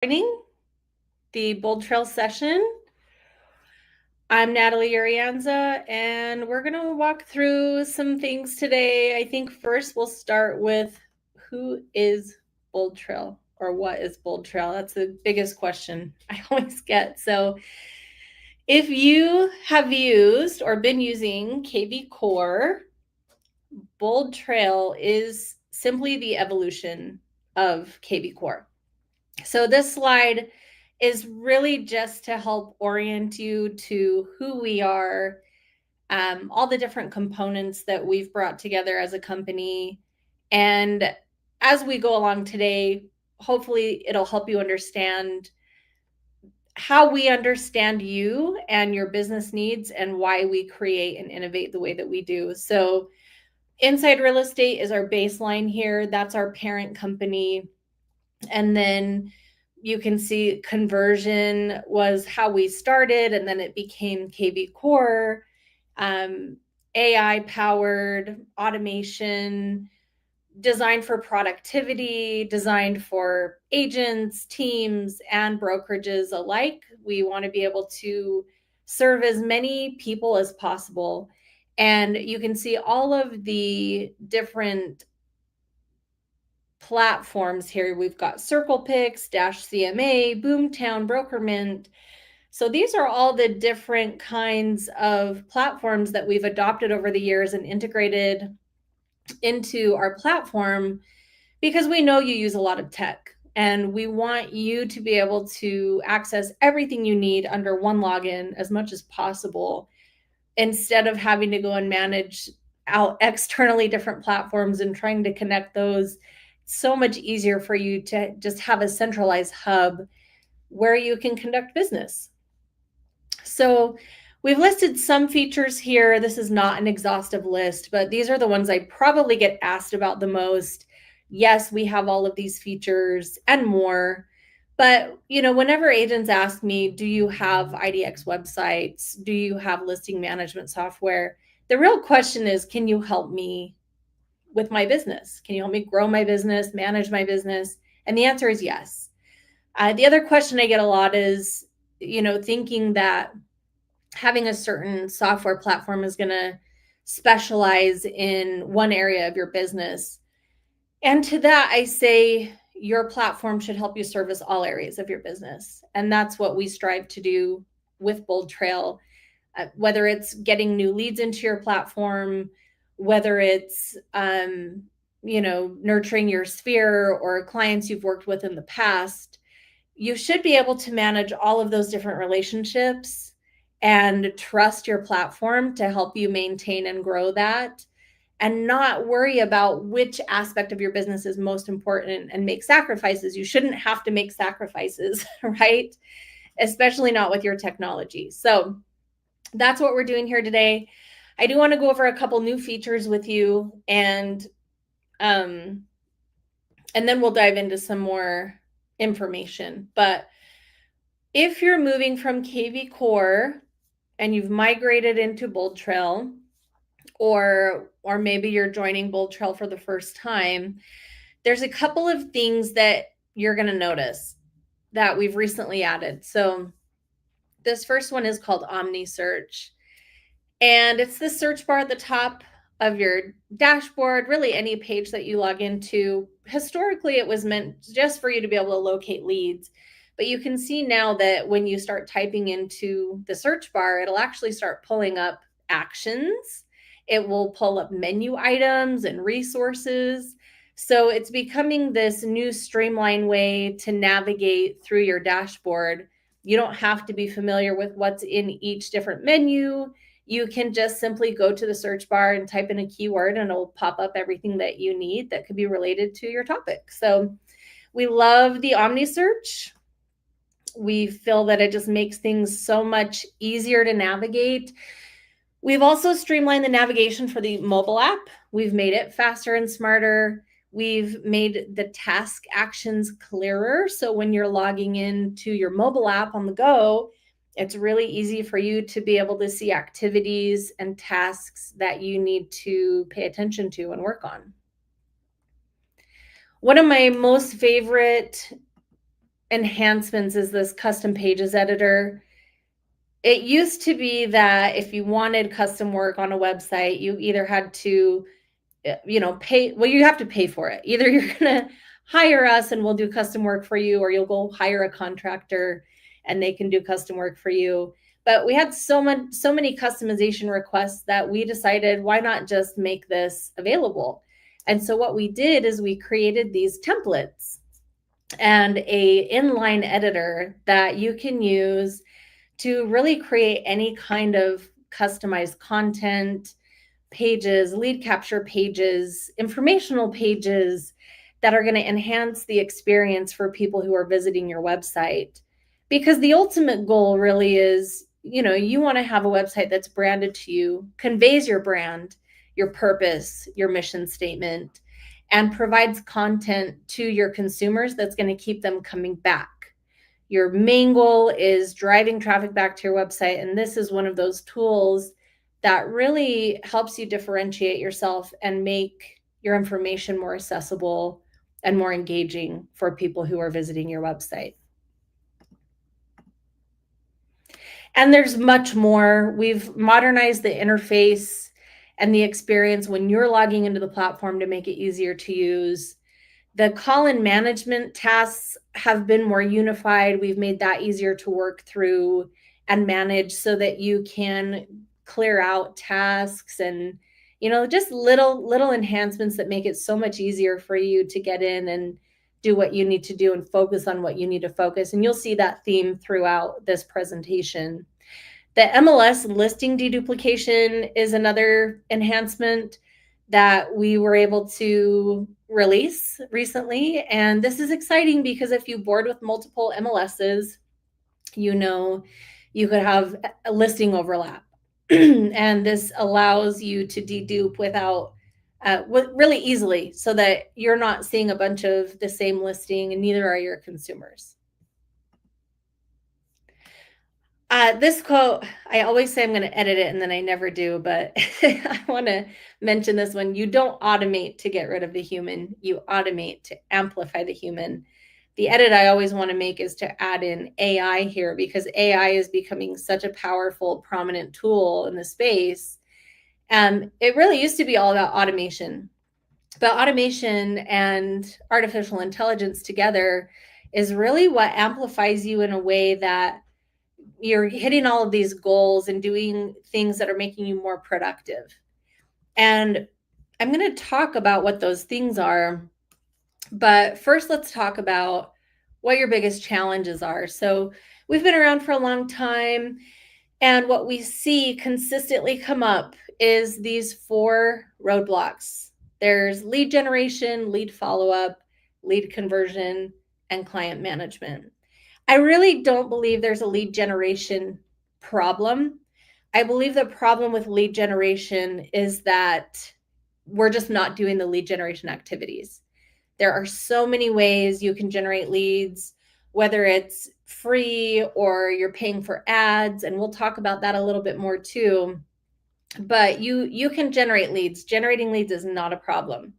Joining the BoldTrail session. I'm Natalie Urienza, and we're going to walk through some things today. I think first we'll start with who is BoldTrail, or what is BoldTrail? That's the biggest question I always get. So if you have used or been using KV Core, BoldTrail is simply the evolution of KV Core. So this slide is really just to help orient you to who we are, all the different components that we've brought together as a company. And as we go along today, hopefully it'll help you understand how we understand you and your business needs and why we create and innovate the way that we do. So Inside Real Estate is our baseline here. That's our parent company. And then you can see conversion was how we started, and then it became KV Core, AI powered automation, designed for productivity, designed for agents, teams, and brokerages alike. We want to be able to serve as many people as possible. And you can see all of the different platforms here. We've got CirclePix, Dash CMA, Boomtown, Brokermint. So these are all the different kinds of platforms that we've adopted over the years and integrated into our platform because we know you use a lot of tech and we want you to be able to access everything you need under one login as much as possible instead of having to go and manage out externally different platforms and trying to connect those. So much easier for you to just have a centralized hub where you can conduct business. So we've listed some features here. This is not an exhaustive list, but these are the ones I probably get asked about the most. Yes, we have all of these features and more. But, whenever agents ask me, do you have IDX websites? Do you have listing management software? The real question is, can you help me with my business? Can you help me grow my business, manage my business? And the answer is yes. The other question I get a lot is, thinking that having a certain software platform is going to specialize in one area of your business. And to that, I say your platform should help you service all areas of your business. And that's what we strive to do with BoldTrail, whether it's getting new leads into your platform, whether it's, nurturing your sphere or clients you've worked with in the past. You should be able to manage all of those different relationships and trust your platform to help you maintain and grow that, and not worry about which aspect of your business is most important and make sacrifices. You shouldn't have to make sacrifices, right? Especially not with your technology. So that's what we're doing here today. I do want to go over a couple new features with you, and then we'll dive into some more information. But if you're moving from KV Core and you've migrated into BoldTrail, or maybe you're joining BoldTrail for the first time, there's a couple of things that you're going to notice that we've recently added. So this first one is called OmniSearch, and it's the search bar at the top of your dashboard, really any page that you log into. Historically, it was meant just for you to be able to locate leads. But you can see now that when you start typing into the search bar, it'll actually start pulling up actions. It will pull up menu items and resources. So it's becoming this new streamlined way to navigate through your dashboard. You don't have to be familiar with what's in each different menu. You can just simply go to the search bar and type in a keyword and it'll pop up everything that you need that could be related to your topic. So we love the OmniSearch. We feel that it just makes things so much easier to navigate. We've also streamlined the navigation for the mobile app. We've made it faster and smarter. We've made the task actions clearer. So when you're logging into your mobile app on the go, it's really easy for you to be able to see activities and tasks that you need to pay attention to and work on. One of my most favorite enhancements is this custom pages editor. It used to be that if you wanted custom work on a website, you either had to, pay. Well, you have to pay for it. Either you're going to hire us and we'll do custom work for you, or you'll go hire a contractor and they can do custom work for you. But we had so many customization requests that we decided, why not just make this available? And so what we did is we created these templates and a inline editor that you can use to really create any kind of customized content, pages, lead capture pages, informational pages that are going to enhance the experience for people who are visiting your website. Because the ultimate goal really is, you want to have a website that's branded to you, conveys your brand, your purpose, your mission statement, and provides content to your consumers that's going to keep them coming back. Your main goal is driving traffic back to your website, and this is one of those tools that really helps you differentiate yourself and make your information more accessible and more engaging for people who are visiting your website. And there's much more. We've modernized the interface and the experience when you're logging into the platform to make it easier to use. The call-in management tasks have been more unified. We've made that easier to work through and manage so that you can clear out tasks and, just little enhancements that make it so much easier for you to get in and do what you need to do and focus on what you need to focus. And you'll see that theme throughout this presentation. The MLS listing deduplication is another enhancement that we were able to release recently. And this is exciting because if you board with multiple MLSs, you could have a listing overlap. And this allows you to dedupe without really easily, so that you're not seeing a bunch of the same listing and neither are your consumers. This quote, I always say I'm going to edit it and then I never do, but I want to mention this one. You don't automate to get rid of the human. You automate to amplify the human. The edit I always want to make is to add in AI here, because AI is becoming such a powerful, prominent tool in the space. It really used to be all about automation, but automation and artificial intelligence together is really what amplifies you in a way that you're hitting all of these goals and doing things that are making you more productive. And I'm going to talk about what those things are. But first, let's talk about what your biggest challenges are. So we've been around for a long time, and what we see consistently come up is these 4 roadblocks. There's lead generation, lead follow-up, lead conversion, and client management. I really don't believe there's a lead generation problem. I believe the problem with lead generation is that we're just not doing the lead generation activities. There are so many ways you can generate leads, whether it's free or you're paying for ads, and we'll talk about that a little bit more too. But you can generate leads. Generating leads is not a problem.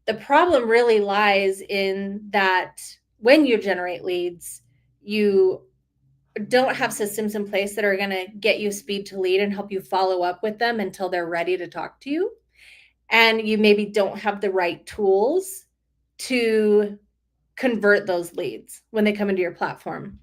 The problem really lies in that when you generate leads, you don't have systems in place that are going to get you speed to lead and help you follow up with them until they're ready to talk to you. And you maybe don't have the right tools to convert those leads when they come into your platform.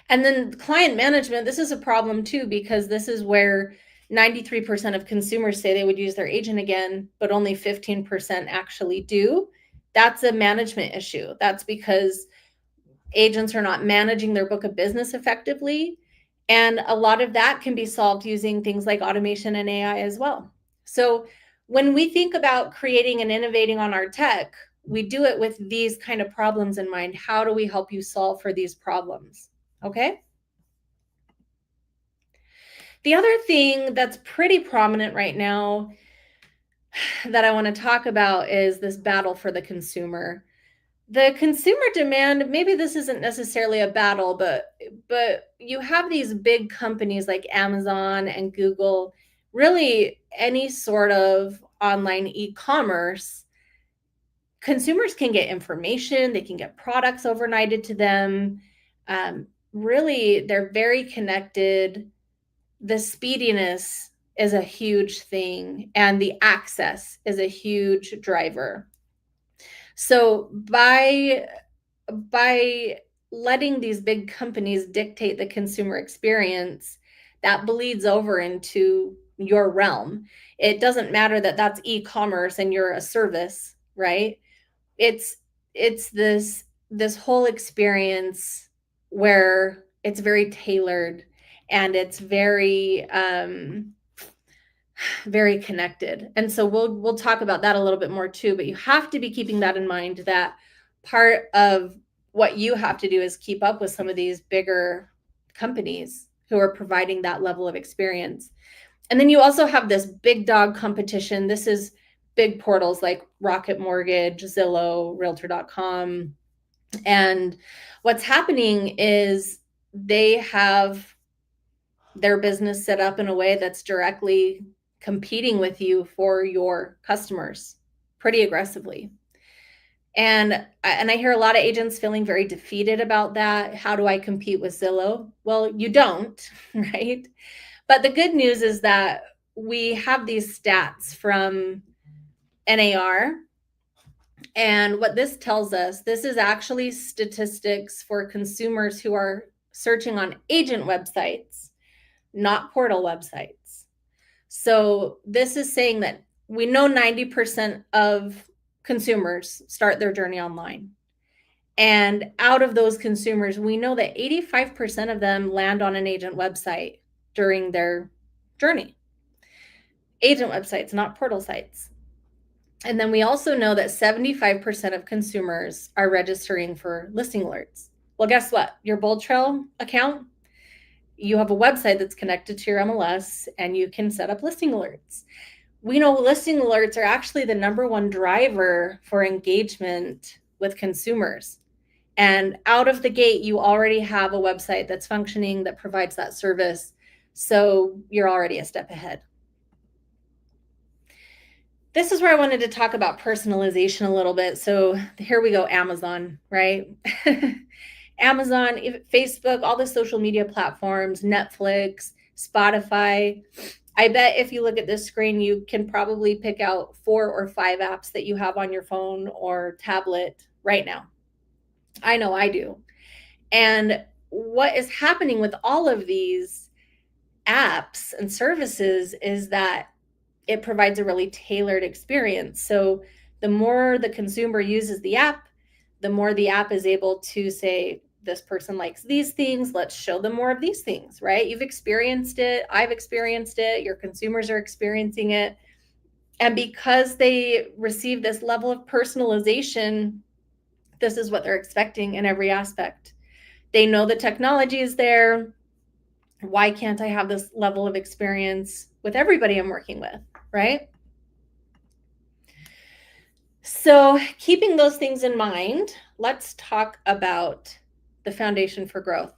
And then client management, this is a problem too, because this is where 93% of consumers say they would use their agent again, but only 15% actually do. That's a management issue. That's because agents are not managing their book of business effectively. And a lot of that can be solved using things like automation and AI as well. So when we think about creating and innovating on our tech, we do it with these kind of problems in mind. How do we help you solve for these problems? Okay. The other thing that's pretty prominent right now that I want to talk about is this battle for the consumer. The consumer demand, maybe this isn't necessarily a battle, but you have these big companies like Amazon and Google, really any sort of online e-commerce consumers can get information, they can get products overnighted to them. Really, they're very connected. The speediness is a huge thing, and the access is a huge driver. So by letting these big companies dictate the consumer experience, that bleeds over into your realm. It doesn't matter that that's e-commerce and you're a service, right? It's this whole experience where it's very tailored and it's very very connected. And so we'll talk about that a little bit more too, but you have to be keeping that in mind, that part of what you have to do is keep up with some of these bigger companies who are providing that level of experience. And then you also have this big dog competition. This is big portals like Rocket Mortgage, Zillow, Realtor.com. And what's happening is they have their business set up in a way that's directly competing with you for your customers pretty aggressively. And I hear a lot of agents feeling very defeated about that. How do I compete with Zillow? Well, you don't, right? But the good news is that we have these stats from NAR. And what this tells us, this is actually statistics for consumers who are searching on agent websites, not portal websites. So this is saying that we know 90% of consumers start their journey online. And out of those consumers, we know that 85% of them land on an agent website during their journey. Agent websites, not portal sites. And then we also know that 75% of consumers are registering for listing alerts. Well, guess what? Your BoldTrail account, you have a website that's connected to your MLS and you can set up listing alerts. We know listing alerts are actually the number one driver for engagement with consumers. And out of the gate, you already have a website that's functioning, that provides that service. So you're already a step ahead. This is where I wanted to talk about personalization a little bit. So here we go, Amazon, right? Amazon, Facebook, all the social media platforms, Netflix, Spotify. I bet if you look at this screen, you can probably pick out 4 or 5 apps that you have on your phone or tablet right now. I know I do. And what is happening with all of these apps and services is that it provides a really tailored experience. So the more the consumer uses the app, the more the app is able to say, this person likes these things, let's show them more of these things, right? You've experienced it, I've experienced it, your consumers are experiencing it. And because they receive this level of personalization, this is what they're expecting in every aspect. They know the technology is there. Why can't I have this level of experience with everybody I'm working with, right? So keeping those things in mind, let's talk about the foundation for growth.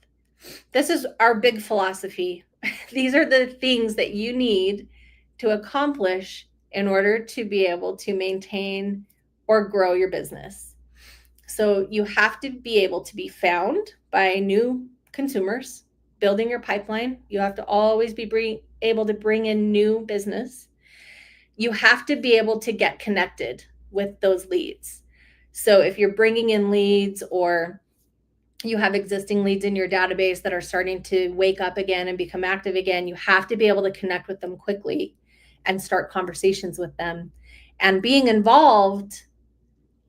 This is our big philosophy. These are the things that you need to accomplish in order to be able to maintain or grow your business. So you have to be able to be found by new consumers, building your pipeline. You have to always be able to bring in new business. You have to be able to get connected with those leads. So if you're bringing in leads or you have existing leads in your database that are starting to wake up again and become active again, you have to be able to connect with them quickly and start conversations with them. And being involved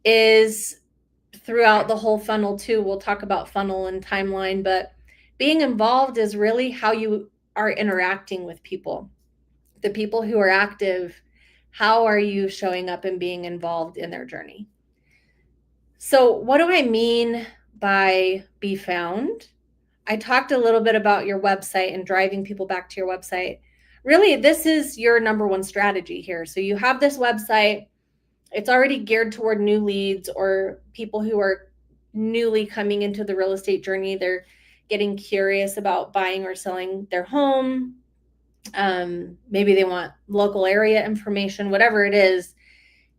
is throughout the whole funnel too. We'll talk about funnel and timeline, but being involved is really how you are interacting with people. The people who are active, how are you showing up and being involved in their journey? So what do I mean by be found? I talked a little bit about your website and driving people back to your website. Really, this is your number one strategy here. So you have this website, it's already geared toward new leads or people who are newly coming into the real estate journey. They're getting curious about buying or selling their home. Maybe they want local area information, whatever it is.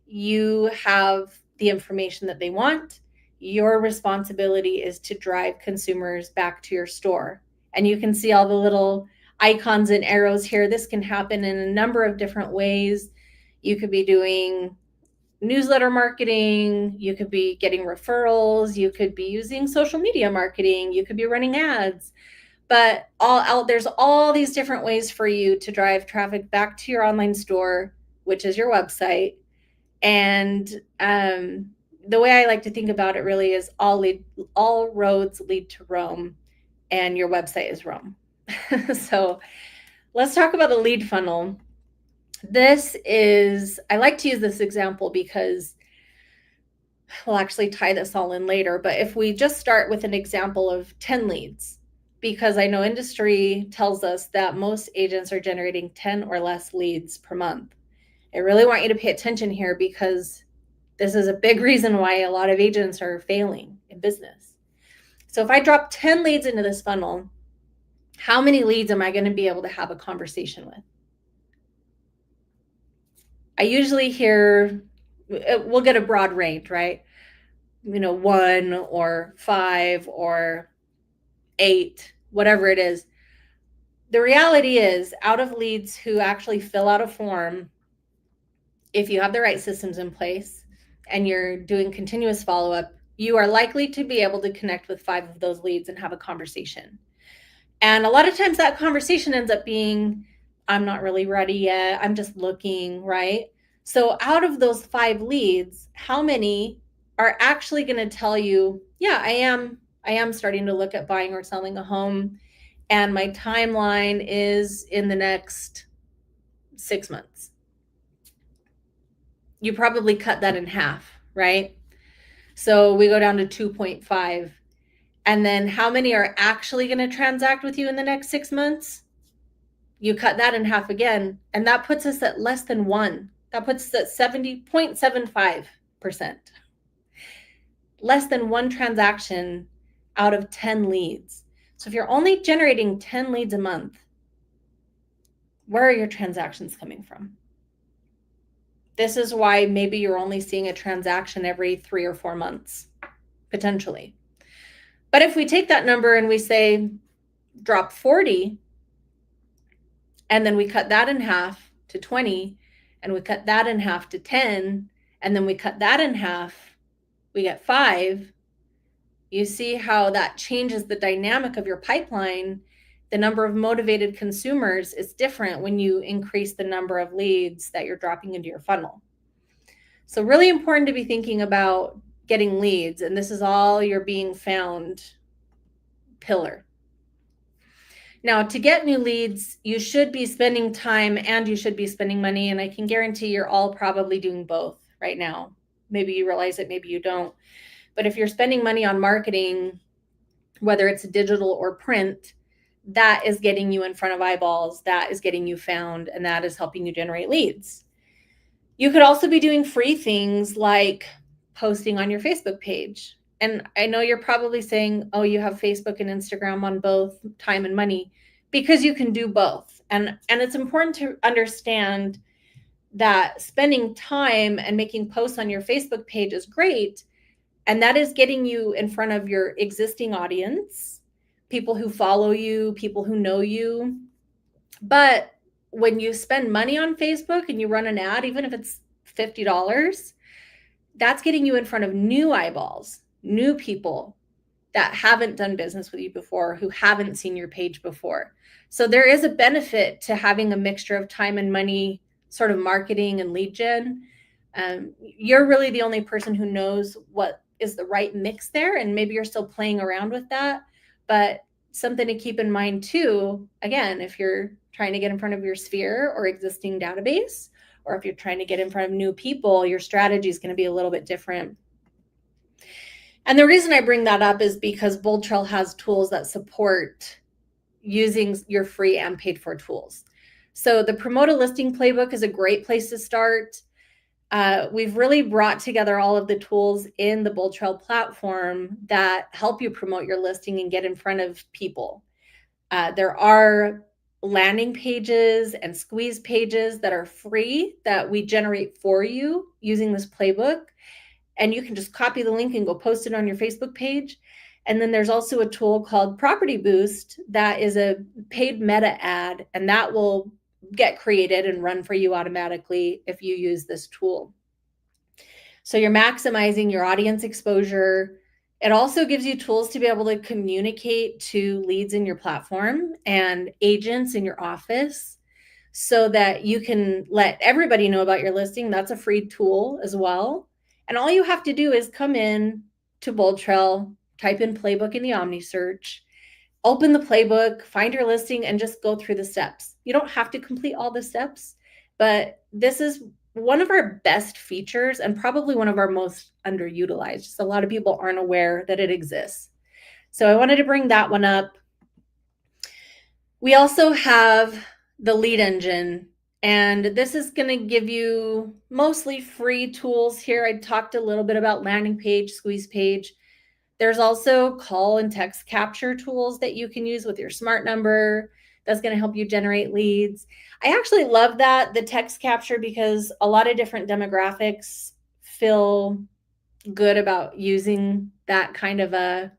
You have the information that they want. Your responsibility is to drive consumers back to your store. And you can see all the little icons and arrows here. This can happen in a number of different ways. You could be doing newsletter marketing, you could be getting referrals, you could be using social media marketing, you could be running ads. But there's all these different ways for you to drive traffic back to your online store, which is your website. And the way I like to think about it really is all roads lead to Rome, and your website is Rome. So let's talk about a lead funnel. I like to use this example because we'll actually tie this all in later. But if we just start with an example of 10 leads, because I know industry tells us that most agents are generating 10 or less leads per month. I really want you to pay attention here, because this is a big reason why a lot of agents are failing in business. So if I drop 10 leads into this funnel, how many leads am I going to be able to have a conversation with? I usually hear, we'll get a broad range, right? 1 or 5 or 8, whatever it is. The reality is, out of leads who actually fill out a form, if you have the right systems in place and you're doing continuous follow-up, you are likely to be able to connect with 5 of those leads and have a conversation. And a lot of times that conversation ends up being, I'm not really ready yet, I'm just looking, right? So out of those 5 leads, how many are actually going to tell you, yeah, I am starting to look at buying or selling a home, and my timeline is in the next 6 months? You probably cut that in half, right? So we go down to 2.5. And then how many are actually going to transact with you in the next 6 months? You cut that in half again, and that puts us at less than 1. That puts us at 70.75%. Less than 1 transaction out of 10 leads. So if you're only generating 10 leads a month, where are your transactions coming from? This is why maybe you're only seeing a transaction every 3 or 4 months, potentially. But if we take that number and we say, drop 40, and then we cut that in half to 20, and we cut that in half to 10, and then we cut that in half, we get 5. You see how that changes the dynamic of your pipeline. The number of motivated consumers is different when you increase the number of leads that you're dropping into your funnel. So really important to be thinking about getting leads, and this is all your being found pillar. Now, to get new leads, you should be spending time and you should be spending money, and I can guarantee you're all probably doing both right now. Maybe you realize it, maybe you don't. But if you're spending money on marketing, whether it's digital or print, that is getting you in front of eyeballs, that is getting you found, and that is helping you generate leads. You could also be doing free things like posting on your Facebook page. And I know you're probably saying, oh, you have Facebook and Instagram on both, time and money, because you can do both. And it's important to understand that spending time and making posts on your Facebook page is great. And that is getting you in front of your existing audience, people who follow you, people who know you. But when you spend money on Facebook and you run an ad, even if it's $50, that's getting you in front of new eyeballs, new people that haven't done business with you before, who haven't seen your page before. So there is a benefit to having a mixture of time and money, sort of marketing and lead gen. You're really the only person who knows what is the right mix there, and maybe you're still playing around with that. But something to keep in mind too, again, if you're trying to get in front of your sphere or existing database, or if you're trying to get in front of new people, your strategy is going to be a little bit different. And the reason I bring that up is because BoldTrail has tools that support using your free and paid for tools. So the Promote a Listing Playbook is a great place to start. We've really brought together all of the tools in the BoldTrail platform that help you promote your listing and get in front of people. There are landing pages and squeeze pages that are free that we generate for you using this playbook. and you can just copy the link and go post it on your Facebook page. And then there's also a tool called Property Boost that is a paid meta ad, and that will get created and run for you automatically if you use this tool. So you're maximizing your audience exposure. It also gives you tools to be able to communicate to leads in your platform and agents in your office so that you can let everybody know about your listing. That's a free tool as well. And all you have to do is come in to BoldTrail, type in playbook in the OmniSearch, open the playbook, find your listing, and just go through the steps. You don't have to complete all the steps, but this is one of our best features and probably one of our most underutilized. Just a lot of people aren't aware that it exists. So I wanted to bring that one up. We also have the lead engine, and this is going to give you mostly free tools here. I talked a little bit about landing page, squeeze page. There's also call and text capture tools that you can use with your smart number. That's going to help you generate leads. I actually love that, the text capture, because a lot of different demographics feel good about using that kind of a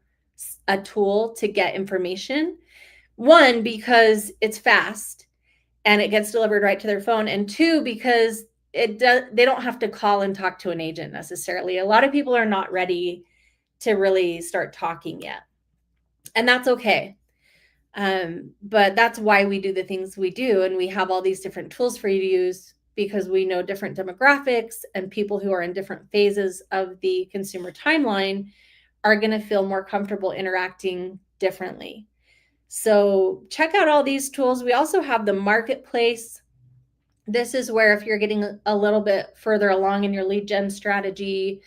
tool to get information. One, because it's fast and it gets delivered right to their phone. And two, because they don't have to call and talk to an agent necessarily. A lot of people are not ready to really start talking yet. And that's okay. But that's why we do the things we do. And we have all these different tools for you to use because we know different demographics and people who are in different phases of the consumer timeline are going to feel more comfortable interacting differently. So check out all these tools. We also have the marketplace. This is where if you're getting a little bit further along in your lead gen strategy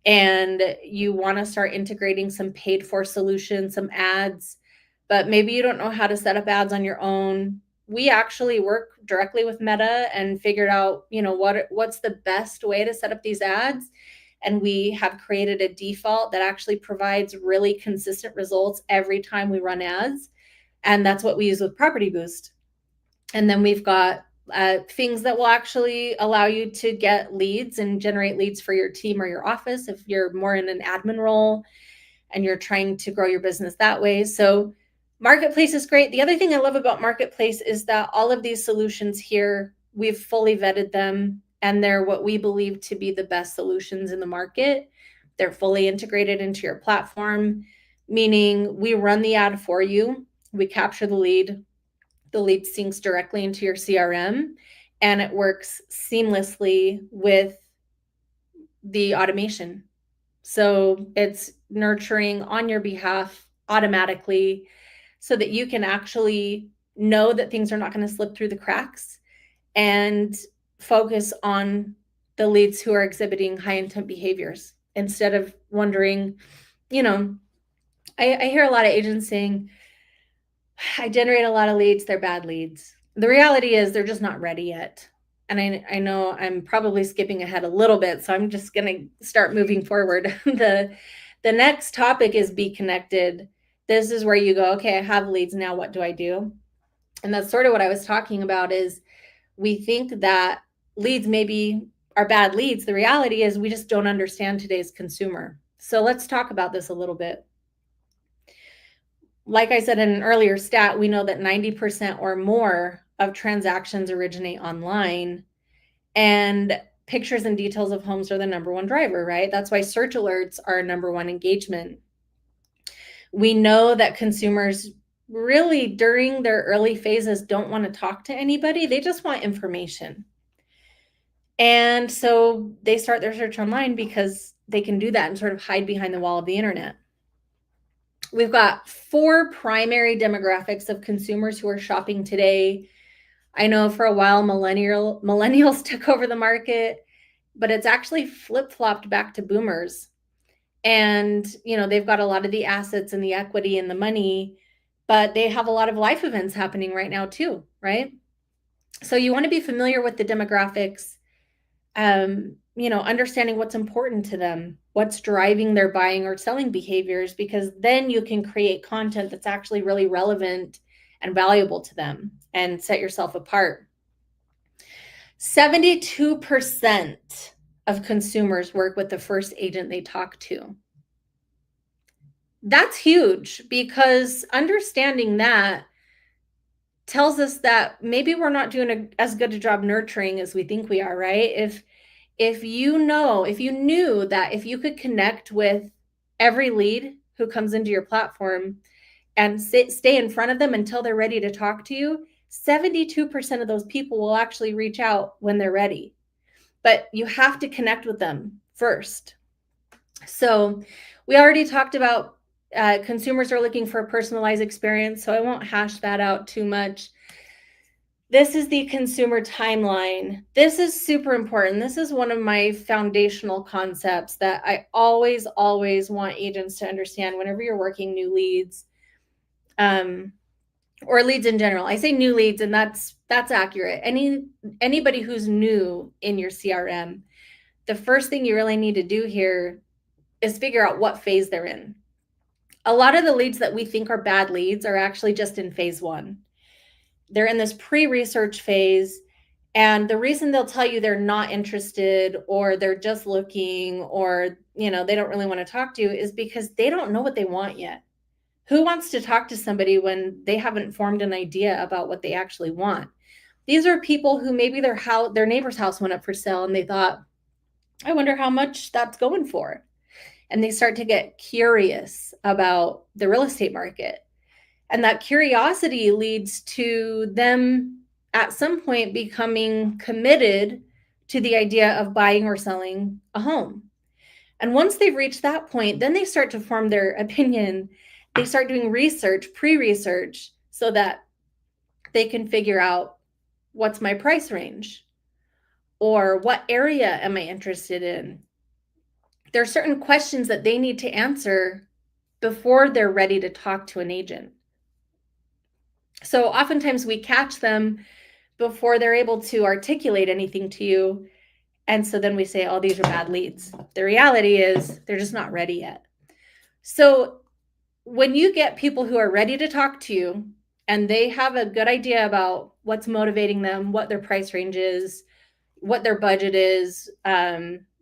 and you want to start integrating some paid for solutions, some ads, but maybe you don't know how to set up ads on your own. We actually work directly with Meta and figured out, what's the best way to set up these ads. And we have created a default that actually provides really consistent results every time we run ads. And that's what we use with Property Boost. And then we've got things that will actually allow you to get leads and generate leads for your team or your office if you're more in an admin role and you're trying to grow your business that way. So Marketplace is great. The other thing I love about Marketplace is that all of these solutions here, we've fully vetted them, and they're what we believe to be the best solutions in the market. They're fully integrated into your platform, meaning we run the ad for you. We capture the lead syncs directly into your CRM, and it works seamlessly with the automation. So it's nurturing on your behalf automatically so that you can actually know that things are not going to slip through the cracks and focus on the leads who are exhibiting high intent behaviors instead of wondering, I hear a lot of agents saying, I generate a lot of leads, they're bad leads. The reality is they're just not ready yet. And I know I'm probably skipping ahead a little bit, so I'm just going to start moving forward. The next topic is be connected. This is where you go, okay, I have leads, now what do I do? And that's sort of what I was talking about is we think that leads maybe are bad leads. The reality is we just don't understand today's consumer. So let's talk about this a little bit. Like I said in an earlier stat, we know that 90% or more of transactions originate online, and pictures and details of homes are the number one driver, right? That's why search alerts are number one engagement. We know that consumers really during their early phases don't want to talk to anybody. They just want information. And so they start their search online because they can do that and sort of hide behind the wall of the internet. We've got 4 primary demographics of consumers who are shopping today. I know for a while millennials took over the market, but it's actually flip-flopped back to boomers. And, they've got a lot of the assets and the equity and the money, but they have a lot of life events happening right now too, right? So you want to be familiar with the demographics, understanding what's important to them, what's driving their buying or selling behaviors, because then you can create content that's actually really relevant and valuable to them and set yourself apart. 72% of consumers work with the first agent they talk to. That's huge, because understanding that tells us that maybe we're not doing as good a job nurturing as we think we are, right? If you knew that if you could connect with every lead who comes into your platform and stay in front of them until they're ready to talk to you, 72% of those people will actually reach out when they're ready. But you have to connect with them first. So we already talked about consumers are looking for a personalized experience, so I won't hash that out too much. This is the consumer timeline. This is super important. This is one of my foundational concepts that I always want agents to understand whenever you're working new leads, or leads in general. I say new leads, and that's accurate. Anybody who's new in your CRM, the first thing you really need to do here is figure out what phase they're in. A lot of the leads that we think are bad leads are actually just in phase 1. They're in this pre-research phase, and the reason they'll tell you they're not interested, or they're just looking, or they don't really want to talk to you, is because they don't know what they want yet. Who wants to talk to somebody when they haven't formed an idea about what they actually want? These are people who maybe their neighbor's house went up for sale and they thought, I wonder how much that's going for. And they start to get curious about the real estate market. And that curiosity leads to them at some point becoming committed to the idea of buying or selling a home. And once they've reached that point, then they start to form their opinion. They start doing research, pre-research, so that they can figure out, what's my price range? Or what area am I interested in? There are certain questions that they need to answer before they're ready to talk to an agent. So oftentimes we catch them before they're able to articulate anything to you. And so then we say, oh, these are bad leads. The reality is they're just not ready yet. So when you get people who are ready to talk to you and they have a good idea about what's motivating them, what their price range is, what their budget is,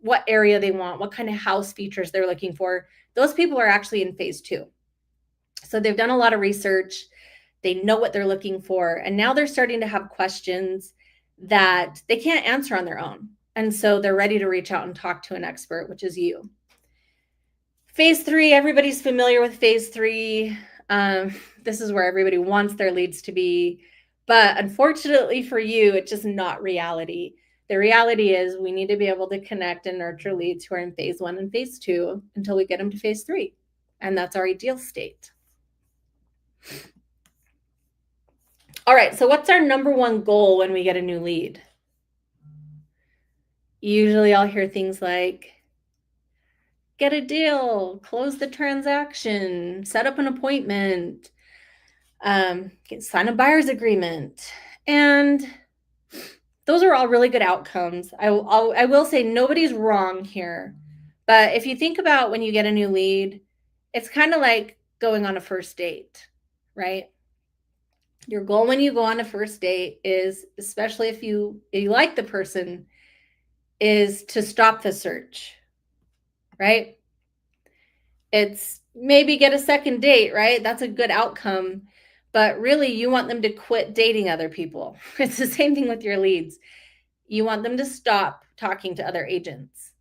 what area they want, what kind of house features they're looking for, those people are actually in phase 2. So they've done a lot of research. They know what they're looking for. And now they're starting to have questions that they can't answer on their own. And so they're ready to reach out and talk to an expert, which is you. Phase 3, everybody's familiar with phase 3. This is where everybody wants their leads to be. But unfortunately for you, it's just not reality. The reality is we need to be able to connect and nurture leads who are in phase 1 and phase 2 until we get them to phase 3. And that's our ideal state. All right, so what's our number one goal when we get a new lead? Usually I'll hear things like, get a deal, close the transaction, set up an appointment, sign a buyer's agreement. And those are all really good outcomes. I will say nobody's wrong here. But if you think about when you get a new lead, it's kind of like going on a first date, right? Your goal when you go on a first date is, especially if you like the person, is to stop the search, right? It's maybe get a second date, right? That's a good outcome. But really, you want them to quit dating other people. It's the same thing with your leads. You want them to stop talking to other agents.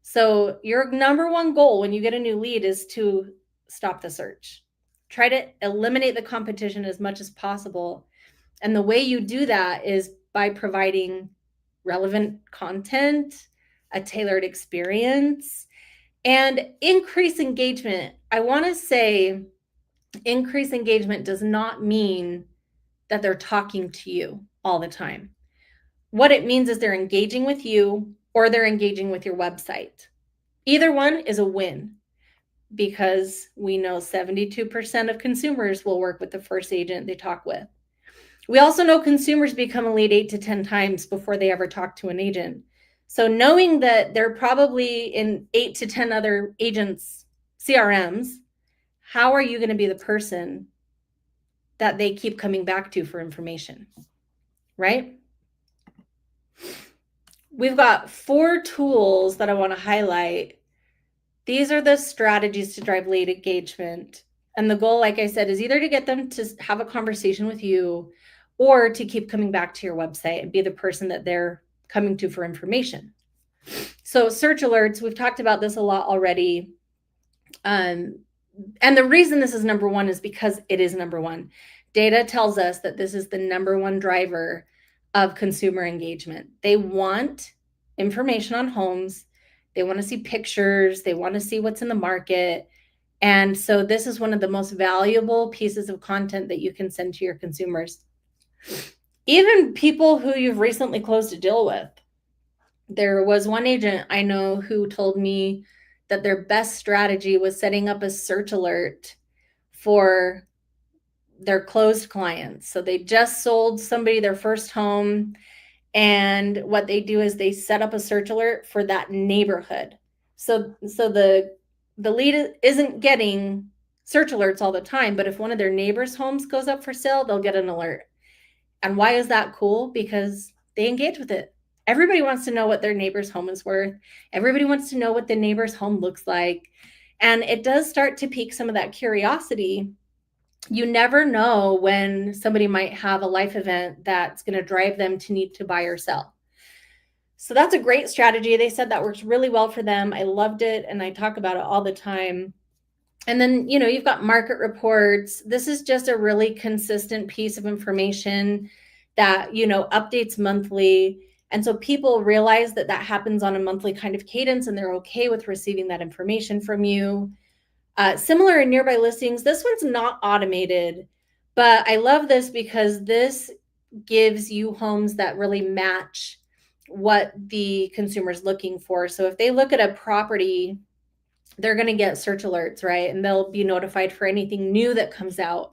So your number one goal when you get a new lead is to stop the search. Try to eliminate the competition as much as possible. And the way you do that is by providing relevant content, a tailored experience, and increase engagement. I want to say increase engagement does not mean that they're talking to you all the time. What it means is they're engaging with you or they're engaging with your website. Either one is a win, because we know 72% of consumers will work with the first agent they talk with. We also know consumers become a lead 8 to 10 times before they ever talk to an agent. So knowing that they're probably in 8 to 10 other agents' CRMs, how are you going to be the person that they keep coming back to for information, right? we've got 4 tools that I want to highlight. These are the strategies to drive lead engagement. And the goal, like I said, is either to get them to have a conversation with you or to keep coming back to your website and be the person that they're coming to for information. So search alerts, we've talked about this a lot already. And the reason this is number one is because it is number one. Data tells us that this is the number one driver of consumer engagement. They want information on homes. They want to see pictures. They want to see what's in the market. And so this is one of the most valuable pieces of content that you can send to your consumers. Even people who you've recently closed a deal with. There was one agent I know who told me that their best strategy was setting up a search alert for their closed clients. So they just sold somebody their first home, and what they do is they set up a search alert for that neighborhood. So the lead isn't getting search alerts all the time, but if one of their neighbors' homes goes up for sale, they'll get an alert. And why is that cool? Because they engage with it. Everybody wants to know what their neighbor's home is worth. Everybody wants to know what the neighbor's home looks like. And it does start to pique some of that curiosity. You never know when somebody might have a life event that's going to drive them to need to buy or sell. So that's a great strategy. They said that works really well for them. I loved it, and I talk about it all the time. And then, you've got market reports. This is just a really consistent piece of information that, updates monthly. And so people realize that happens on a monthly kind of cadence, and they're okay with receiving that information from you. Similar in nearby listings, this one's not automated, but I love this because this gives you homes that really match what the consumer's looking for. So if they look at a property, they're going to get search alerts, right? And they'll be notified for anything new that comes out.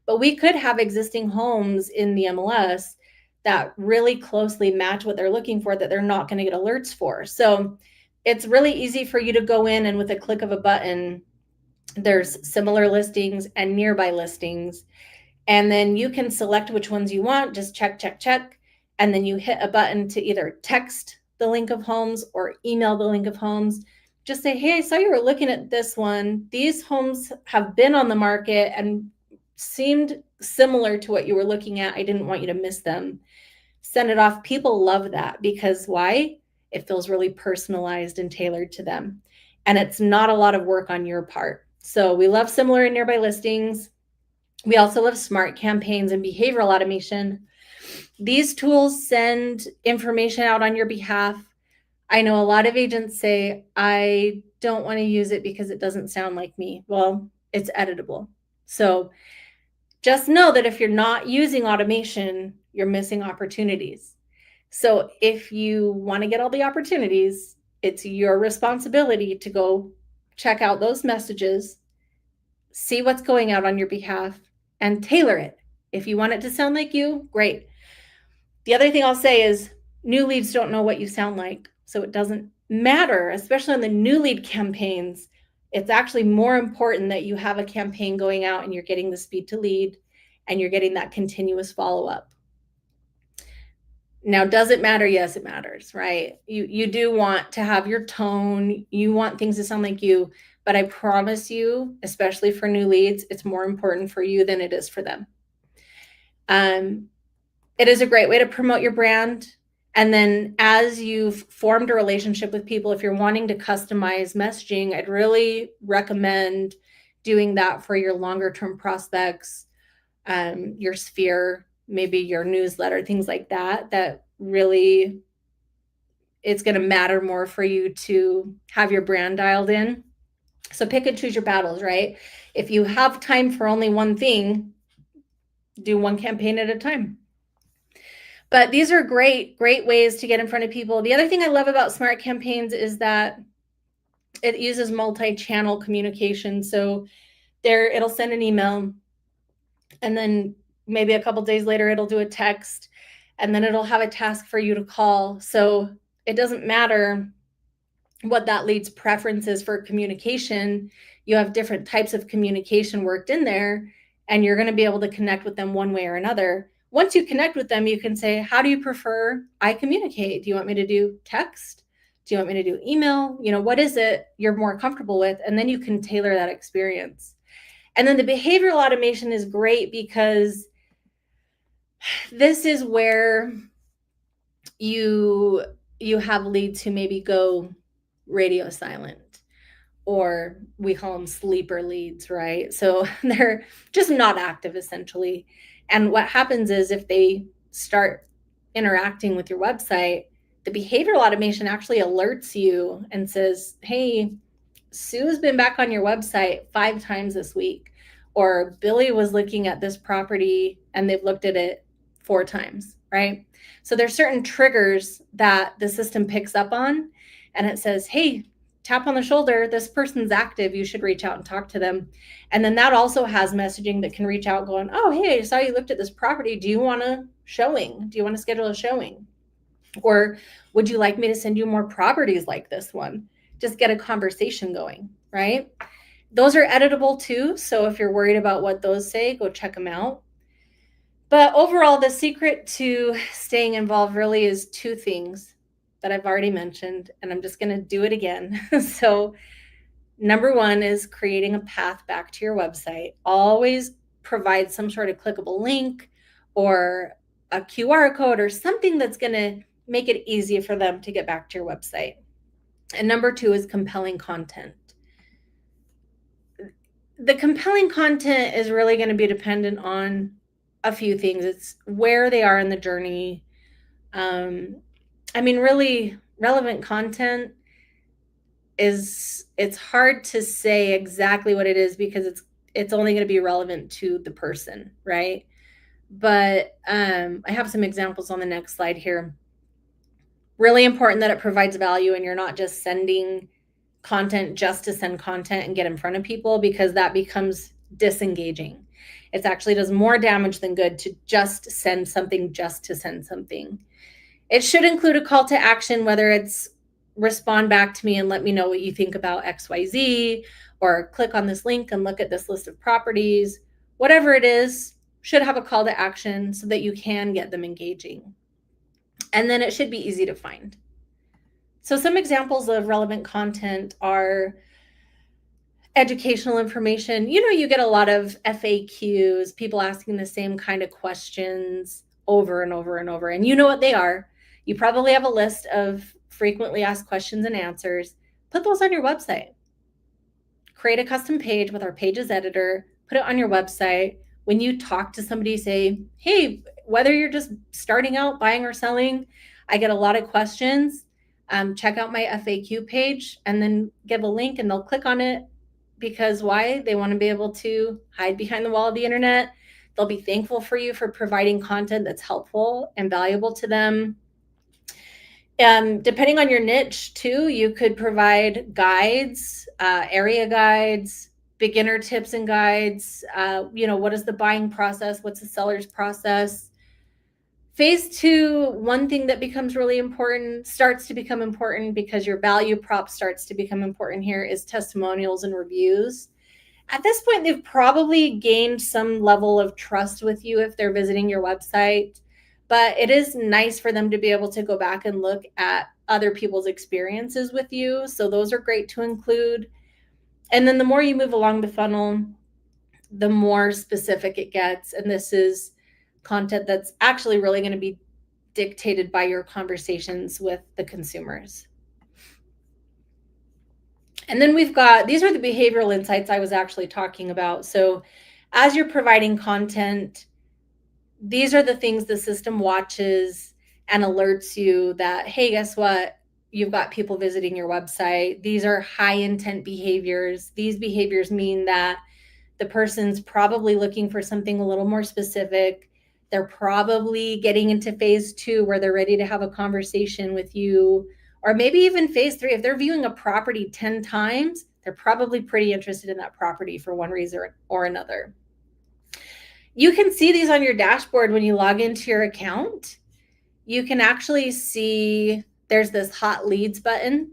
But we could have existing homes in the MLS that really closely match what they're looking for that they're not going to get alerts for. So it's really easy for you to go in and with a click of a button, there's similar listings and nearby listings. And then you can select which ones you want, just check. And then you hit a button to either text the link of homes or email the link of homes. Just say, hey, I saw you were looking at this one. These homes have been on the market and seemed similar to what you were looking at. I didn't want you to miss them. Send it off. People love that because why? It feels really personalized and tailored to them. And it's not a lot of work on your part. So we love similar and nearby listings. We also love smart campaigns and behavioral automation. These tools send information out on your behalf. I know a lot of agents say, I don't want to use it because it doesn't sound like me. Well, it's editable. So just know that if you're not using automation, you're missing opportunities. So if you want to get all the opportunities, it's your responsibility to go check out those messages, see what's going out on your behalf, and tailor it. If you want it to sound like you, great. The other thing I'll say is new leads don't know what you sound like. So it doesn't matter, especially on the new lead campaigns. It's actually more important that you have a campaign going out and you're getting the speed to lead and you're getting that continuous follow-up. Now, does it matter? Yes, it matters, right? You do want to have your tone. You want things to sound like you, but I promise you, especially for new leads, it's more important for you than it is for them. It is a great way to promote your brand. And then as you've formed a relationship with people, if you're wanting to customize messaging, I'd really recommend doing that for your longer term prospects, your sphere, maybe your newsletter, things like that, that really it's going to matter more for you to have your brand dialed in. So pick and choose your battles, right? If you have time for only one thing, do one campaign at a time. But these are great ways to get in front of people. The other thing I love about smart campaigns is that it uses multi-channel communication. So it'll send an email, and then maybe a couple days later, it'll do a text, and then it'll have a task for you to call. So it doesn't matter what that lead's preference is for communication. You have different types of communication worked in there, and you're going to be able to connect with them one way or another. once you connect with them, you can say, how do you prefer I communicate? Do you want me to do text? Do you want me to do email? What is it you're more comfortable with? And then you can tailor that experience. And then the behavioral automation is great because this is where you have leads who maybe go radio silent, or we call them sleeper leads, right? So they're just not active essentially. And what happens is if they start interacting with your website, the behavioral automation actually alerts you and says, hey, Sue's been back on your website 5 times this week, or Billy was looking at this property and they've looked at it 4 times, right? So there's certain triggers that the system picks up on, and it says, hey, tap on the shoulder, this person's active, you should reach out and talk to them. And then that also has messaging that can reach out going, oh, hey, I saw you looked at this property. Do you want a showing? Do you want to schedule a showing? Or would you like me to send you more properties like this one? Just get a conversation going, right? Those are editable too. So if you're worried about what those say, go check them out. But overall, the secret to staying involved really is 2 things that I've already mentioned, and I'm just going to do it again. So number 1 is creating a path back to your website. Always provide some sort of clickable link or a QR code or something that's going to make it easy for them to get back to your website. And number 2 is compelling content. The compelling content is really going to be dependent on a few things. It's where they are in the journey. Really relevant content it's hard to say exactly what it is because it's only going to be relevant to the person, right? But I have some examples on the next slide here. Really important that it provides value and you're not just sending content just to send content and get in front of people, because that becomes disengaging. It actually does more damage than good to just send something just to send something. It should include a call to action, whether it's respond back to me and let me know what you think about XYZ, or click on this link and look at this list of properties. Whatever it is, should have a call to action so that you can get them engaging. And then it should be easy to find. So some examples of relevant content are educational information. You get a lot of FAQs, people asking the same kind of questions over and over and over, and you know what they are. You probably have a list of frequently asked questions and answers. Put those on your website. Create a custom page with our Pages editor, put it on your website. When you talk to somebody, say, hey, whether you're just starting out buying or selling, I get a lot of questions. Check out my FAQ page, and then give a link and they'll click on it. Because why? They want to be able to hide behind the wall of the internet. They'll be thankful for you for providing content that's helpful and valuable to them. Depending on your niche too, you could provide guides, area guides, beginner tips and guides. What is the buying process? What's the seller's process? Phase 2, one thing that becomes really important, starts to become important because your value prop starts to become important here, is testimonials and reviews. At this point, they've probably gained some level of trust with you if they're visiting your website, but it is nice for them to be able to go back and look at other people's experiences with you. So those are great to include. And then the more you move along the funnel, the more specific it gets. And this is content that's actually really going to be dictated by your conversations with the consumers. And then we've got, these are the behavioral insights I was actually talking about. So as you're providing content, these are the things the system watches and alerts you that, hey, guess what? You've got people visiting your website. These are high intent behaviors. These behaviors mean that the person's probably looking for something a little more specific. They're probably getting into phase 2 where they're ready to have a conversation with you, or maybe even phase 3. If they're viewing a property 10 times, they're probably pretty interested in that property for one reason or another. You can see these on your dashboard when you log into your account. You can actually see there's this hot leads button.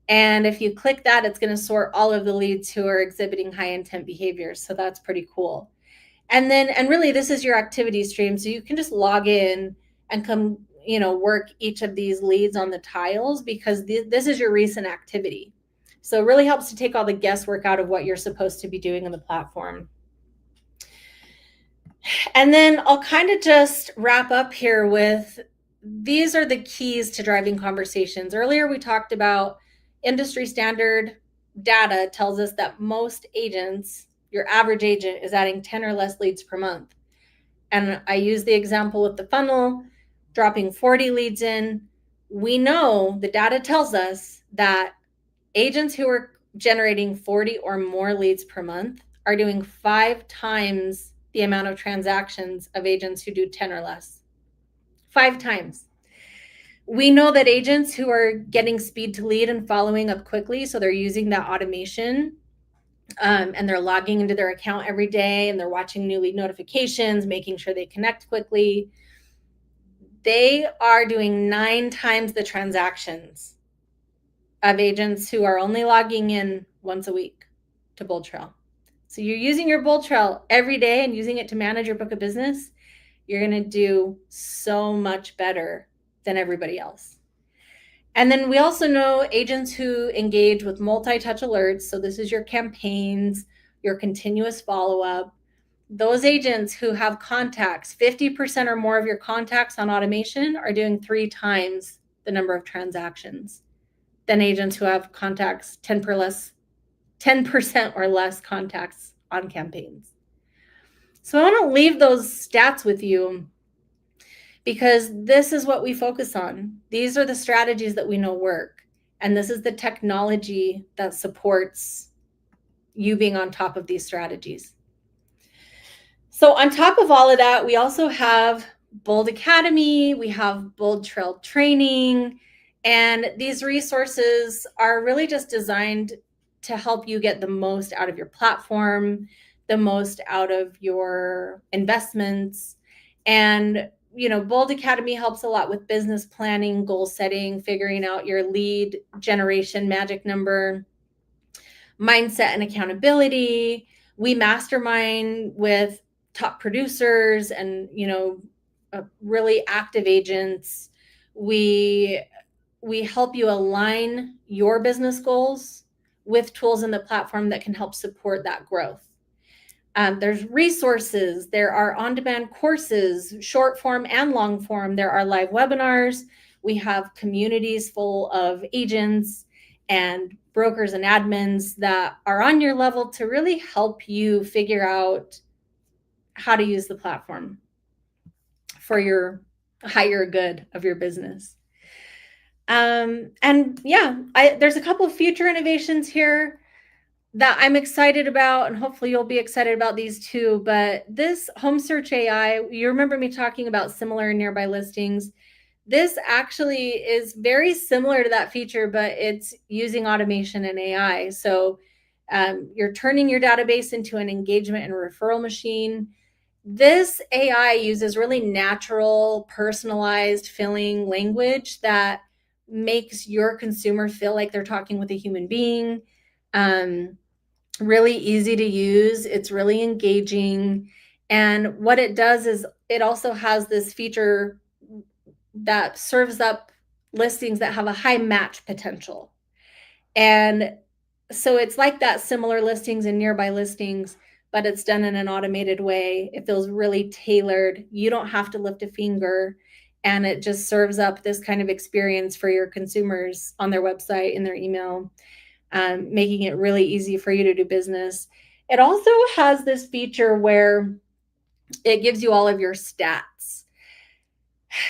And if you click that, it's going to sort all of the leads who are exhibiting high intent behaviors. So that's pretty cool. And really this is your activity stream. So you can just log in and come, work each of these leads on the tiles, because this is your recent activity. So it really helps to take all the guesswork out of what you're supposed to be doing on the platform. And then I'll kind of just wrap up here with, these are the keys to driving conversations. Earlier we talked about industry standard data tells us that most agents, your average agent, is adding 10 or less leads per month. And I use the example with the funnel, dropping 40 leads in. We know the data tells us that agents who are generating 40 or more leads per month are doing 5 times the amount of transactions of agents who do 10 or less. 5 times. We know that agents who are getting speed to lead and following up quickly, so they're using that automation, and they're logging into their account every day, and they're watching new lead notifications, making sure they connect quickly, they are doing 9 times the transactions of agents who are only logging in once a week to BoldTrail. So you're using your BoldTrail every day and using it to manage your book of business, you're going to do so much better than everybody else. And then we also know agents who engage with multi-touch alerts. So this is your campaigns, your continuous follow-up. Those agents who have contacts, 50% or more of your contacts on automation are doing 3 times the number of transactions than agents who have contacts 10% or less contacts on campaigns. So I want to leave those stats with you, because this is what we focus on. These are the strategies that we know work. And this is the technology that supports you being on top of these strategies. So on top of all of that, we also have Bold Academy, we have BoldTrail training, and these resources are really just designed to help you get the most out of your platform, the most out of your investments. And Bold Academy helps a lot with business planning, goal setting, figuring out your lead generation magic number, mindset and accountability. We mastermind with top producers and, really active agents. We help you align your business goals with tools in the platform that can help support that growth. There's resources, there are on-demand courses, short form and long form. There are live webinars. We have communities full of agents and brokers and admins that are on your level to really help you figure out how to use the platform for your higher good of your business. And yeah, there's a couple of future innovations here that I'm excited about, and hopefully you'll be excited about these too. But this home search AI, you remember me talking about similar and nearby listings. This actually is very similar to that feature, but it's using automation and AI. So you're turning your database into an engagement and referral machine. This AI uses really natural, personalized, filling language that makes your consumer feel like they're talking with a human being. Really easy to use. It's really engaging. And what it does is it also has this feature that serves up listings that have a high match potential. And so it's like that similar listings and nearby listings, but it's done in an automated way. It feels really tailored. You don't have to lift a finger, and it just serves up this kind of experience for your consumers on their website, in their email, making it really easy for you to do business. It also has this feature where it gives you all of your stats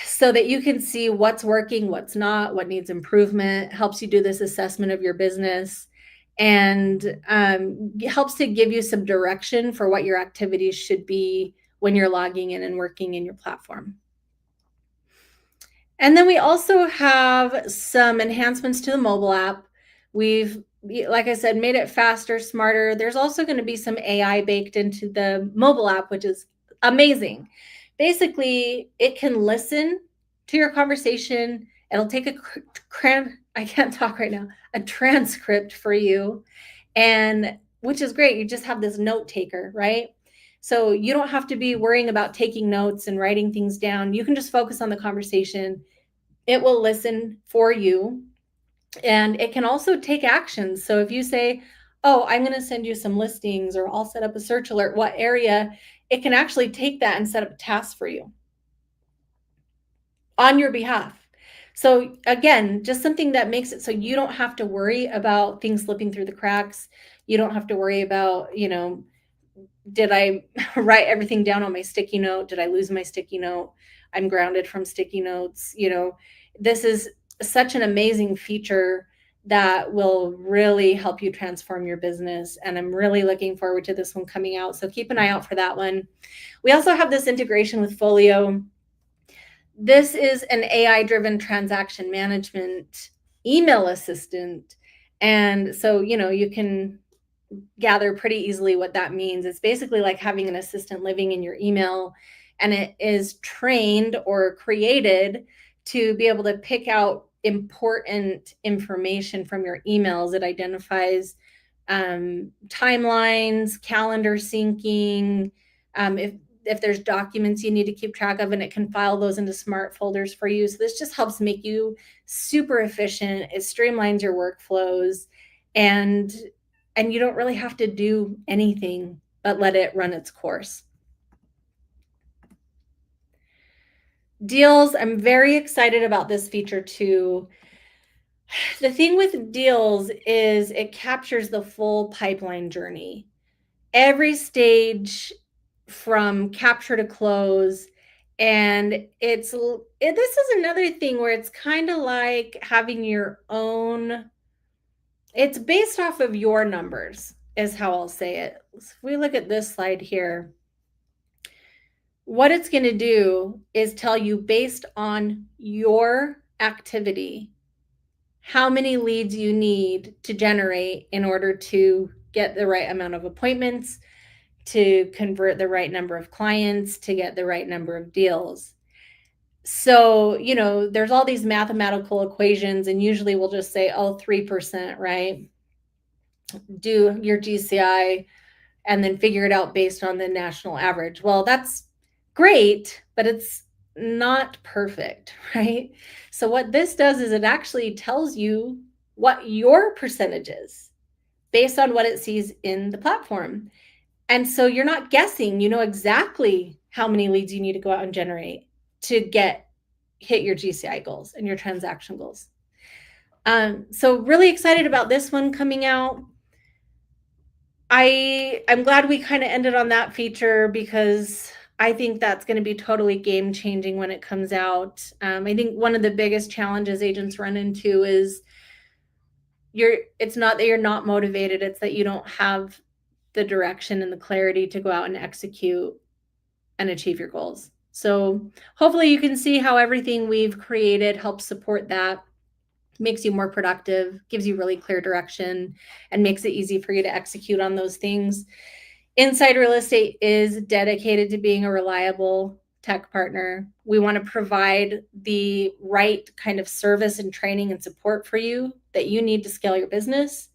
so that you can see what's working, what's not, what needs improvement. It helps you do this assessment of your business, and helps to give you some direction for what your activities should be when you're logging in and working in your platform. And then we also have some enhancements to the mobile app. We've, like I said, made it faster, smarter. There's also going to be some AI baked into the mobile app, which is amazing. Basically, it can listen to your conversation. It'll take I can't talk right now, a transcript for you, and which is great. You just have this note taker, right? So you don't have to be worrying about taking notes and writing things down. You can just focus on the conversation. It will listen for you, and it can also take actions. So if you say, oh, I'm going to send you some listings, or I'll set up a search alert, what area, it can actually take that and set up a task for you on your behalf. So again, just something that makes it so you don't have to worry about things slipping through the cracks. You don't have to worry about, did I write everything down on my sticky note? Did I lose my sticky note? I'm grounded from sticky notes. This is such an amazing feature that will really help you transform your business. And I'm really looking forward to this one coming out. So keep an eye out for that one. We also have this integration with Folio. This is an AI-driven transaction management email assistant. And so, you can gather pretty easily what that means. It's basically like having an assistant living in your email, and it is trained or created to be able to pick out important information from your emails. It identifies timelines, calendar syncing, if there's documents you need to keep track of, and it can file those into smart folders for you. So this just helps make you super efficient. It streamlines your workflows, and you don't really have to do anything but let it run its course. Deals, I'm very excited about this feature too. The thing with deals is it captures the full pipeline journey. Every stage from capture to close. And this is another thing where it's kind of like having your own, it's based off of your numbers, is how I'll say it. So if we look at this slide here, what it's going to do is tell you, based on your activity, how many leads you need to generate in order to get the right amount of appointments, to convert the right number of clients, to get the right number of deals. So, there's all these mathematical equations, and usually we'll just say, 3%, right? Do your GCI and then figure it out based on the national average. Well, that's great, but it's not perfect, right? So what this does is it actually tells you what your percentage is based on what it sees in the platform. And so you're not guessing, you know exactly how many leads you need to go out and generate to hit your GCI goals and your transaction goals. So really excited about this one coming out. I'm glad we kind of ended on that feature, because I think that's going to be totally game changing when it comes out. I think one of the biggest challenges agents run into is it's not that you're not motivated, it's that you don't have the direction and the clarity to go out and execute and achieve your goals. So hopefully you can see how everything we've created helps support that, makes you more productive, gives you really clear direction, and makes it easy for you to execute on those things. Inside Real Estate is dedicated to being a reliable tech partner. We want to provide the right kind of service and training and support for you that you need to scale your business.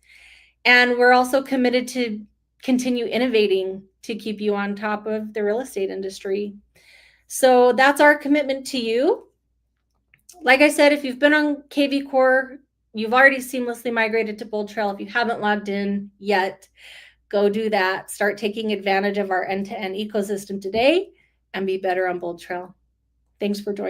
And we're also committed to continue innovating to keep you on top of the real estate industry. So that's our commitment to you. Like I said, if you've been on KV Core, you've already seamlessly migrated to BoldTrail. If you haven't logged in yet, go do that. Start taking advantage of our end-to-end ecosystem today and be better on BoldTrail. Thanks for joining.